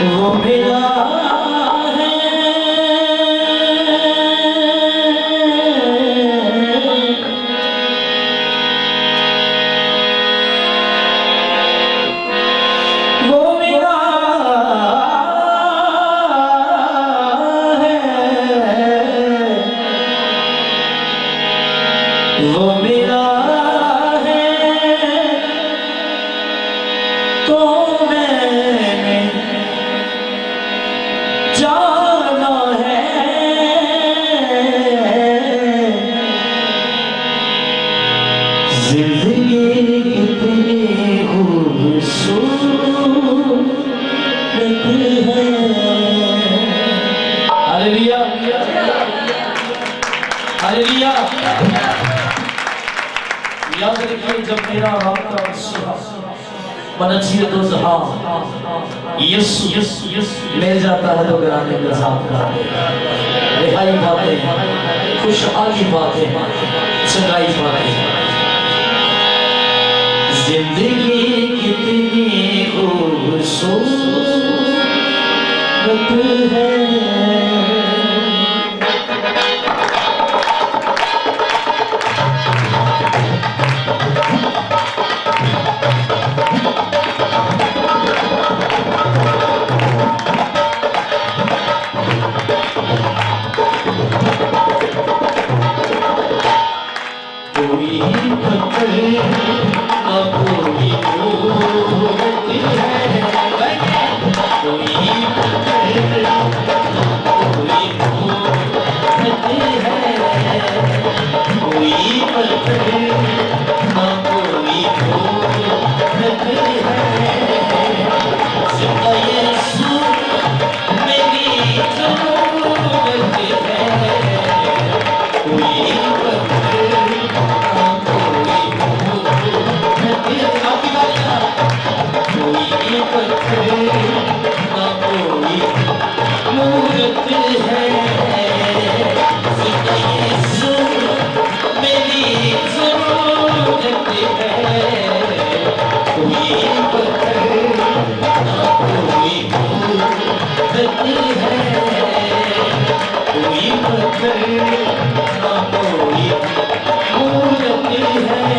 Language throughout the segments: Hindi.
वो मेरा है, वो मेरा है, वो मेरा है, तो मैंने जाना है। जिंदगी कितनी खूबसूरत है। Hallelujah, hallelujah. याद रखिए, जब मेरा आपका मनचीर तो जहां यीशु मिल जाता है तो गिराने का साथ का रिहाई बातें, खुशहाली बातें, सगाई बातें। जिंदगी कितनी खूबसूरत है। कोई पत्थर न कोई मूरत है, कोई पत्थर न कोई मूरत है, कोई पत्थर न कोई मूरत है। जिंदा यीशु मेरी ज़रूरत है। कोई पत्थर कोई पत्थर न कोई मूरत है। जिंदा यीशु मेरी ज़रूरत है। कोई पत्थर न कोई मूरत है, कोई पत्थर न कोई मूरत है।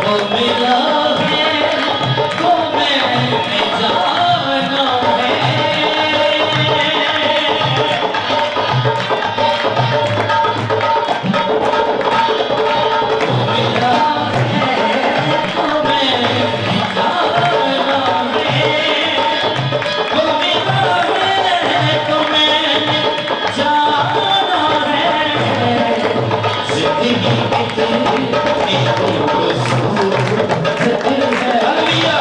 वो मेरा है, तो मैंने जाना है। वो मेरा है, तो मैंने जाना है। वो मेरा है, तो मैंने जाना है। जिंदगी कितनी खूबसूरत है। हालेलुया।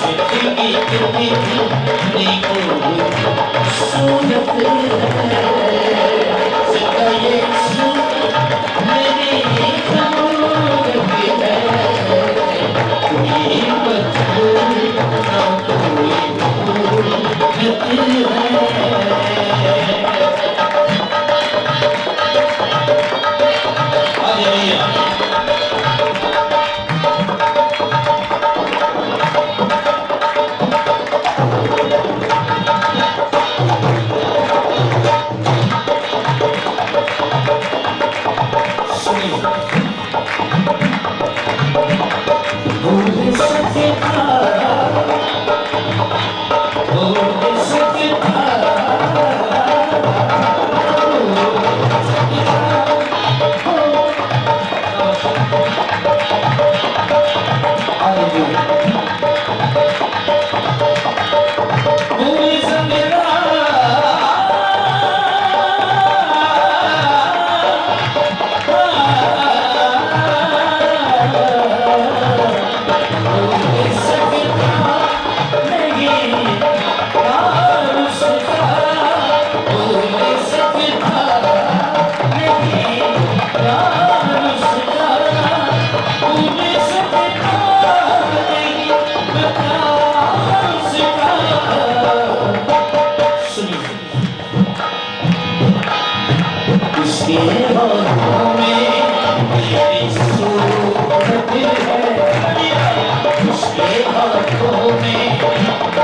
जिंदगी कितनी खूबसूरत है। जिंदा यीशु मेरी ज़रूरत है। कोई पत्थर न कोई मूरत है। हालेलुया।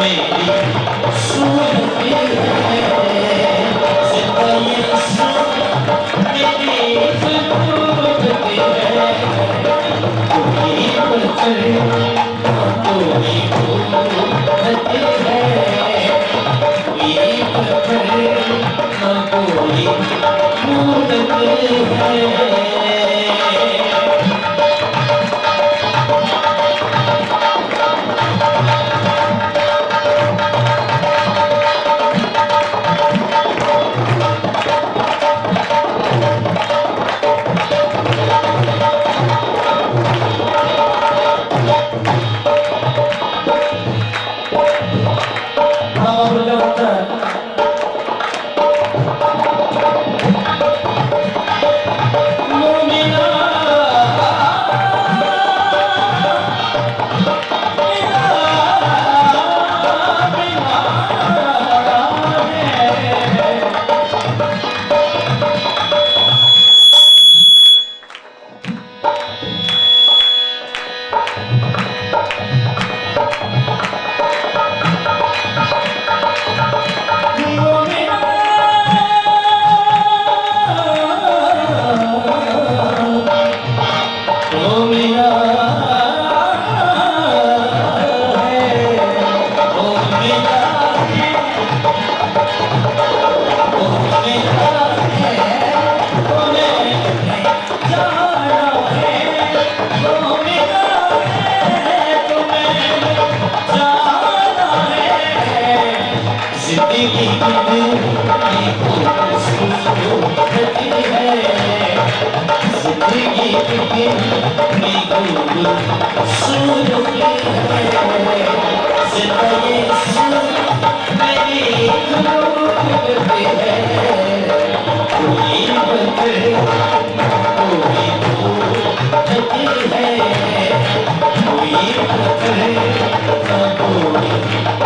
मेरी सूरत है जिंदा ये सूरत मेरी सूरत है कोई पत्थर कोई मूरत है कोई पत्थर कोई मूरत है कोई